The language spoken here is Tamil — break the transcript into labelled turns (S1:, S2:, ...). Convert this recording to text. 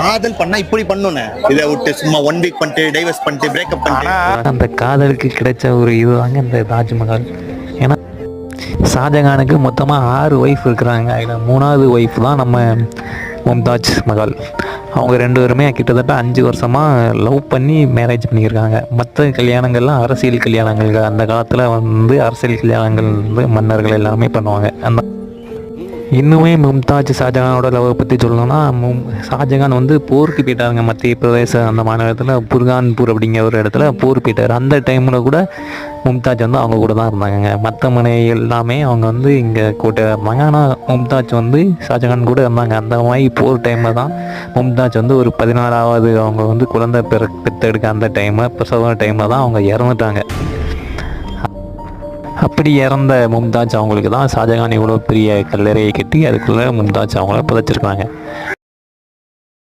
S1: காதல் பண்ணா இப்படி பண்ணுனே, இதை விட்டு சும்மா 1 வீக் பண்ணிட்டு டைவர்ஸ் பண்ணிட்டு பிரேக்கப் பண்ணிட்டு.
S2: அந்த காதலுக்கு கிடைச்ச ஒரு இதுதாங்க இந்த தாஜ்மஹால். ஏன்னா ஷாஜகானுக்கு மொத்தமாக 6 ஒய்ஃப் இருக்கிறாங்க. அதில் 3வது ஒய்ஃப் தான் நம்ம மும்தாஜ் மஹால். அவங்க 2 பேருமே கிட்டத்தட்ட 5 வருஷமாக லவ் பண்ணி மேரேஜ் பண்ணியிருக்காங்க. மற்ற கல்யாணங்கள்லாம் அரசியல் கல்யாணங்கள். அந்த காலத்தில் வந்து அரசியல் கல்யாணங்கள் வந்து மன்னர்கள் எல்லாமே பண்ணுவாங்க. அந்த இன்னுமே மும்தாஜ் ஷாஜகானோட லவ்வை பற்றி சொல்லணும்னா, ஷாஜகான் வந்து போருக்கு போயிட்டாருங்க. மத்திய பிரதேச அந்த மாநிலத்தில் புர்கான்பூர் அப்படிங்கிற ஒரு இடத்துல போர் போயிட்டார். அந்த டைமில் கூட மும்தாஜ் வந்து அவங்க கூட தான் இருந்தாங்க. மற்ற மனை எல்லாமே அவங்க வந்து இங்கே கூட இருந்தாங்க. ஆனால் மும்தாஜ் வந்து ஷாஜகான் கூட இருந்தாங்க. அந்த மாதிரி போர் டைமில் தான் மும்தாஜ் வந்து ஒரு 16வது அவங்க வந்து குழந்தை பெற்றெடுக்க அந்த டைமில் பிரசவ டைமில் தான் அவங்க இறந்துட்டாங்க. அப்படி இறந்த மும்தாஜ் அவங்களுக்கு தான் ஷாஜகான் இவ்வளோ பெரிய கல்லறையை கட்டி அதுக்குள்ளே மும்தாஜ் அவங்கள புதைச்சிருக்காங்க.